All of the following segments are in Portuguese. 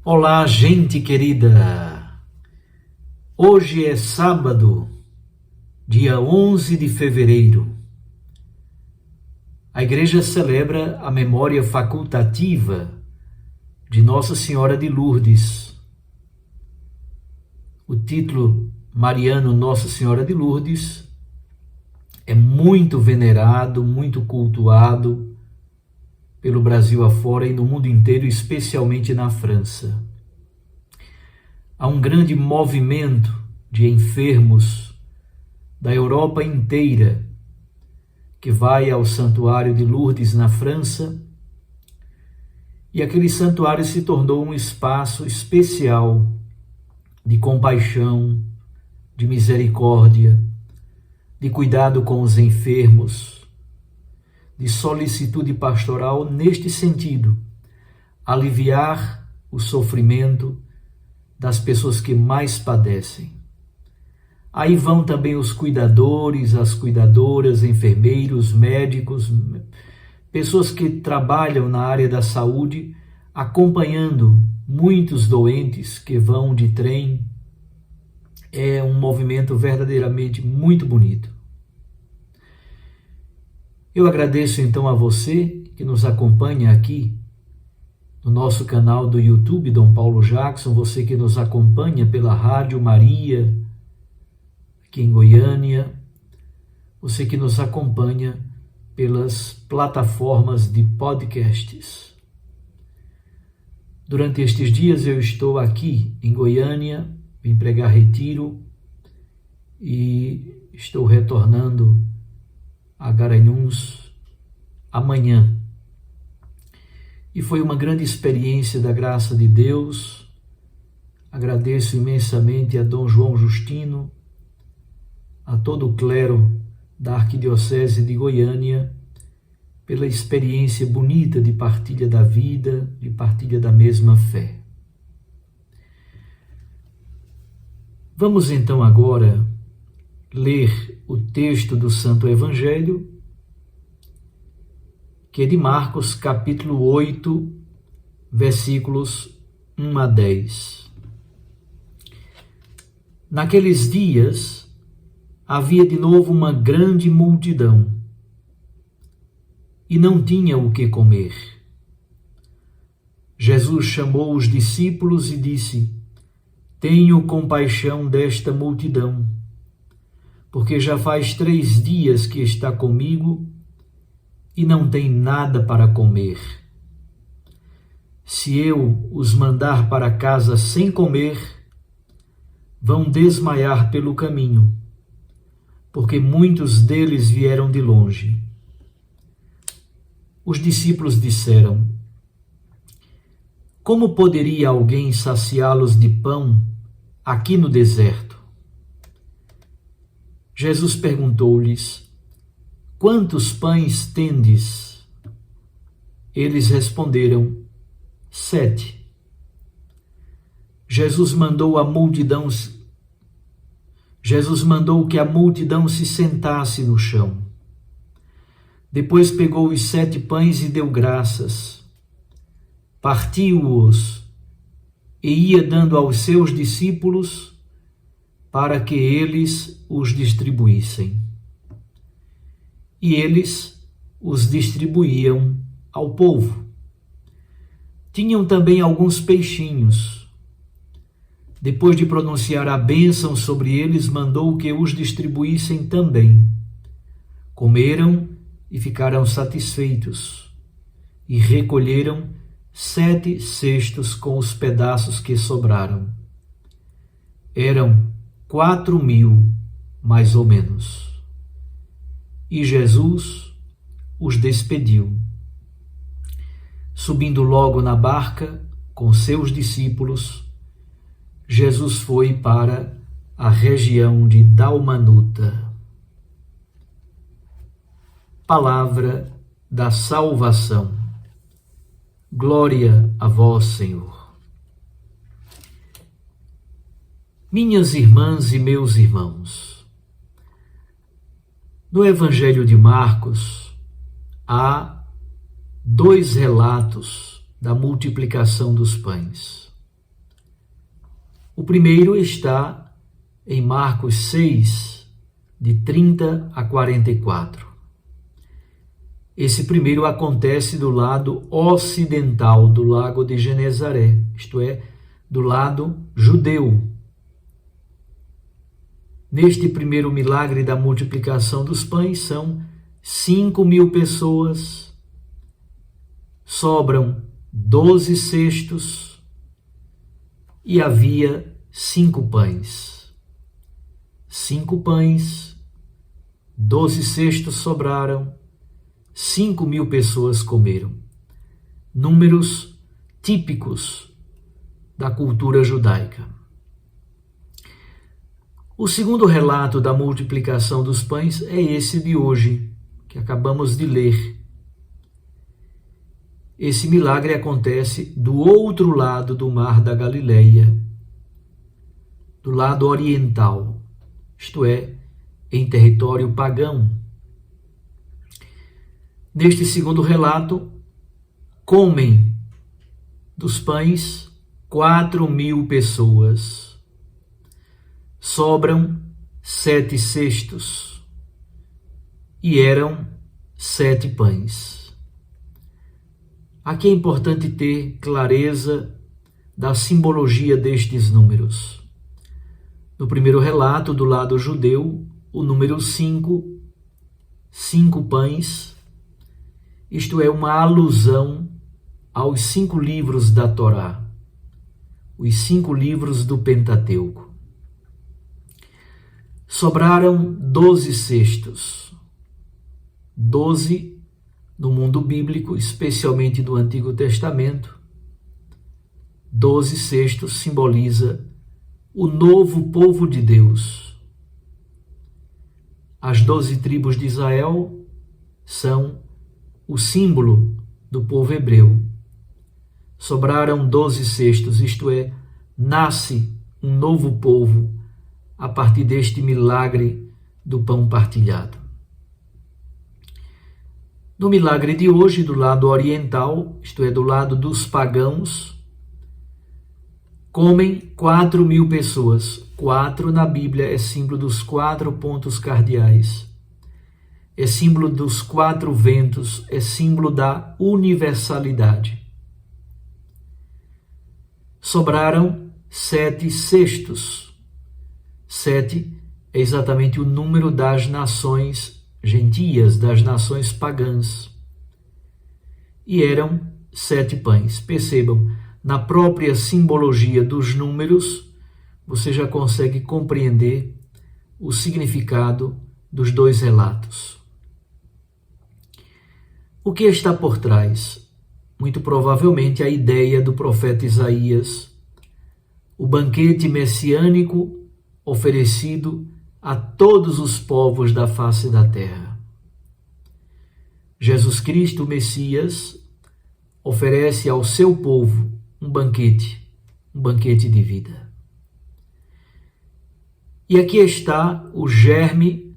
Olá, gente querida! Hoje é sábado, dia 11 de fevereiro. A igreja celebra a memória facultativa de Nossa Senhora de Lourdes. O título mariano Nossa Senhora de Lourdes é muito venerado, muito cultuado pelo Brasil afora e no mundo inteiro, especialmente na França. Há um grande movimento de enfermos da Europa inteira que vai ao Santuário de Lourdes na França, e aquele santuário se tornou um espaço especial de compaixão, de misericórdia, de cuidado com os enfermos, de solicitude pastoral neste sentido, aliviar o sofrimento das pessoas que mais padecem. Aí vão também os cuidadores, as cuidadoras, enfermeiros, médicos, pessoas que trabalham na área da saúde, acompanhando muitos doentes que vão de trem. É um movimento verdadeiramente muito bonito. Eu agradeço então a você que nos acompanha aqui no nosso canal do YouTube, Dom Paulo Jackson, você que nos acompanha pela Rádio Maria, aqui em Goiânia, você que nos acompanha pelas plataformas de podcasts. Durante estes dias eu estou aqui em Goiânia, vim pregar retiro e estou retornando a Garanhuns amanhã. E foi uma grande experiência da graça de Deus. Agradeço imensamente a Dom João Justino, a todo o clero da Arquidiocese de Goiânia, pela experiência bonita de partilha da vida, de partilha da mesma fé. Vamos então agora ler o texto do Santo Evangelho, que é de Marcos, capítulo 8, versículos 1 a 10. Naqueles dias havia de novo uma grande multidão e não tinha o que comer. Jesus chamou os discípulos e disse: Tenho compaixão desta multidão, porque já faz 3 dias que está comigo e não tem nada para comer. Se eu os mandar para casa sem comer, vão desmaiar pelo caminho, porque muitos deles vieram de longe. Os discípulos disseram: Como poderia alguém saciá-los de pão aqui no deserto? Jesus perguntou-lhes: Quantos pães tendes? Eles responderam: 7. Jesus mandou que a multidão se sentasse no chão. Depois pegou os 7 pães e deu graças. Partiu-os e ia dando aos seus discípulos para que eles os distribuíssem. E eles os distribuíam ao povo. Tinham também alguns peixinhos. Depois de pronunciar a bênção sobre eles, mandou que os distribuíssem também. Comeram e ficaram satisfeitos, e recolheram 7 cestos com os pedaços que sobraram. Eram 4.000, mais ou menos. E Jesus os despediu. Subindo logo na barca com seus discípulos, Jesus foi para a região de Dalmanuta. Palavra da salvação. Glória a vós, Senhor. Minhas irmãs e meus irmãos, no Evangelho de Marcos há 2 relatos da multiplicação dos pães. O primeiro está em Marcos 6, de 30 a 44. Esse primeiro acontece do lado ocidental do lago de Genezaré, isto é, do lado judeu. Neste primeiro milagre da multiplicação dos pães, são 5.000 pessoas, sobram 12 cestos e havia 5 pães. 5 pães, 12 cestos sobraram, 5.000 pessoas comeram. Números típicos da cultura judaica. O segundo relato da multiplicação dos pães é esse de hoje, que acabamos de ler. Esse milagre acontece do outro lado do Mar da Galileia, do lado oriental, isto é, em território pagão. Neste segundo relato, comem dos pães 4.000 pessoas. Sobram 7 cestos e eram 7 pães. Aqui é importante ter clareza da simbologia destes números. No primeiro relato, do lado judeu, o número 5, 5 pães, isto é uma alusão aos 5 livros da Torá, os 5 livros do Pentateuco. Sobraram 12 cestos. 12 no mundo bíblico, especialmente do Antigo Testamento. 12 cestos simboliza o novo povo de Deus. As 12 tribos de Israel são o símbolo do povo hebreu. Sobraram 12 cestos, isto é, nasce um novo povo a partir deste milagre do pão partilhado. No milagre de hoje, do lado oriental, isto é, do lado dos pagãos, comem 4.000 pessoas. 4 na Bíblia é símbolo dos 4 pontos cardeais. É símbolo dos 4 ventos, é símbolo da universalidade. Sobraram 7 cestos. 7 é exatamente o número das nações gentias, das nações pagãs. E eram 7 pães. Percebam, na própria simbologia dos números, você já consegue compreender o significado dos 2 relatos. O que está por trás? Muito provavelmente a ideia do profeta Isaías, o banquete messiânico oferecido a todos os povos da face da terra. Jesus Cristo, o Messias, oferece ao seu povo um banquete de vida. E aqui está o germe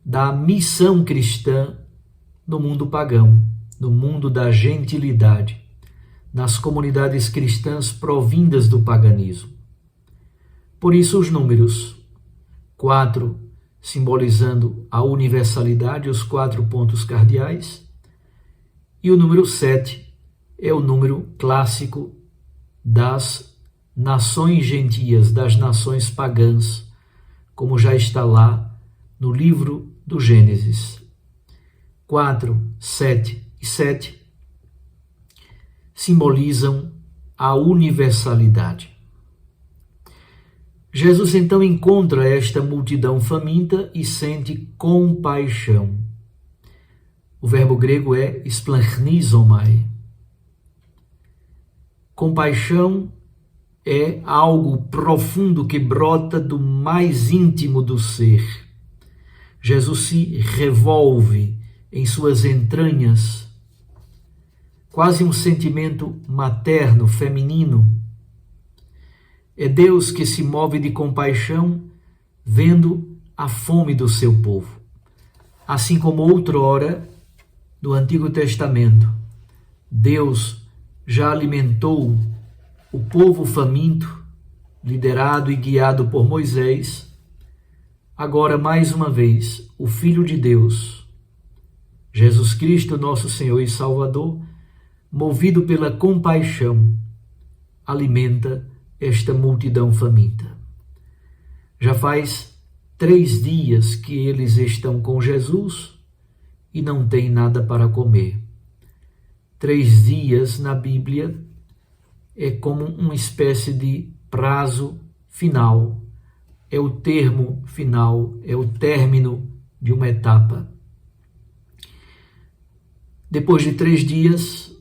da missão cristã no mundo pagão, no mundo da gentilidade, nas comunidades cristãs provindas do paganismo. Por isso os números 4 simbolizando a universalidade, os 4 pontos cardeais, e o número 7 é o número clássico das nações gentias, das nações pagãs, como já está lá no livro do Gênesis. 4, 7 e 7 simbolizam a universalidade. Jesus então encontra esta multidão faminta e sente compaixão. O verbo grego é splanchnisomai. Compaixão é algo profundo que brota do mais íntimo do ser. Jesus se revolve em suas entranhas, quase um sentimento materno, feminino. É Deus que se move de compaixão, vendo a fome do seu povo. Assim como outrora, no Antigo Testamento, Deus já alimentou o povo faminto liderado e guiado por Moisés, agora mais uma vez o Filho de Deus, Jesus Cristo, nosso Senhor e Salvador, movido pela compaixão, alimenta esta multidão faminta. Já faz 3 dias que eles estão com Jesus e não têm nada para comer. 3 dias na Bíblia é como uma espécie de prazo final, é o termo final, é o término de uma etapa. Depois de 3 dias,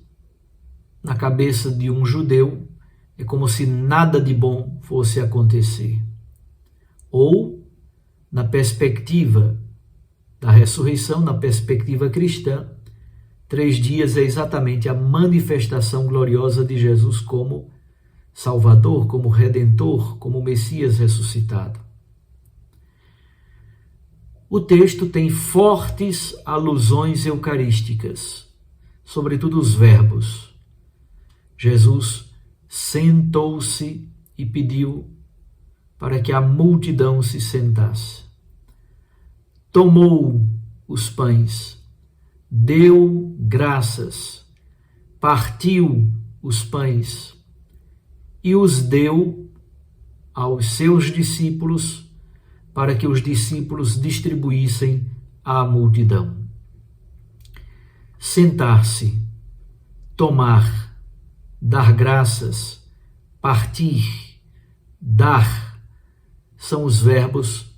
na cabeça de um judeu, é como se nada de bom fosse acontecer. Ou, na perspectiva da ressurreição, na perspectiva cristã, 3 dias é exatamente a manifestação gloriosa de Jesus como Salvador, como Redentor, como Messias ressuscitado. O texto tem fortes alusões eucarísticas, sobretudo os verbos. Jesus sentou-se e pediu para que a multidão se sentasse. Tomou os pães, deu graças, partiu os pães e os deu aos seus discípulos para que os discípulos distribuíssem à multidão. Sentar-se, tomar, dar graças, partir, dar, são os verbos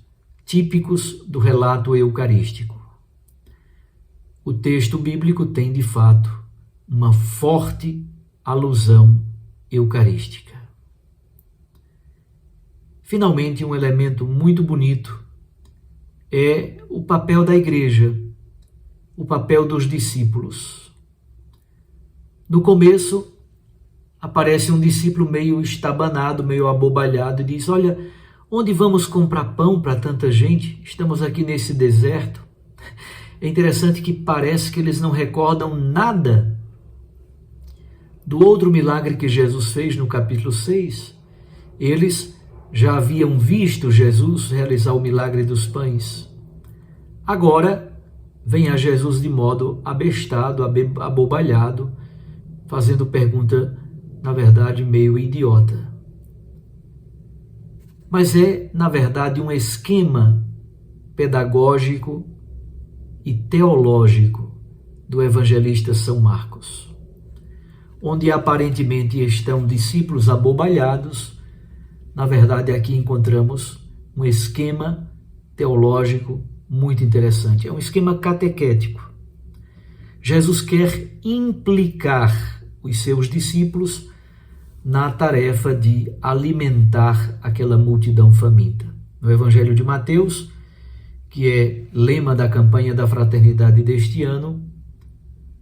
típicos do relato eucarístico. O texto bíblico tem, de fato, uma forte alusão eucarística. Finalmente, um elemento muito bonito é o papel da igreja, o papel dos discípulos. No começo, aparece um discípulo meio estabanado, meio abobalhado, e diz: olha, onde vamos comprar pão para tanta gente? Estamos aqui nesse deserto. É interessante que parece que eles não recordam nada do outro milagre que Jesus fez no capítulo 6. Eles já haviam visto Jesus realizar o milagre dos pães. Agora, vem a Jesus de modo abestado, abobalhado, fazendo pergunta, na verdade, meio idiota. Mas é, na verdade, um esquema pedagógico e teológico do evangelista São Marcos, onde aparentemente estão discípulos abobalhados. Na verdade, aqui encontramos um esquema teológico muito interessante. É um esquema catequético. Jesus quer implicar os seus discípulos na tarefa de alimentar aquela multidão faminta. No Evangelho de Mateus, que é lema da campanha da fraternidade deste ano,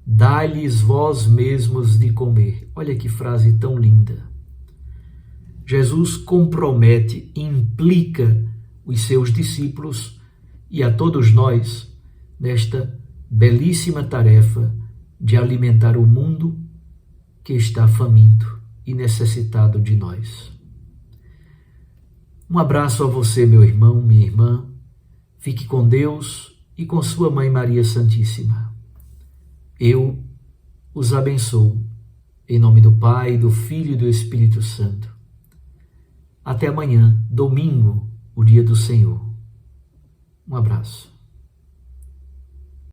dai-lhes vós mesmos de comer. Olha que frase tão linda. Jesus compromete, implica os seus discípulos e a todos nós nesta belíssima tarefa de alimentar o mundo que está faminto e necessitado de nós. Um abraço a você, meu irmão, minha irmã. Fique com Deus e com sua Mãe Maria Santíssima. Eu os abençoo, em nome do Pai, do Filho e do Espírito Santo. Até amanhã, domingo, o dia do Senhor. Um abraço.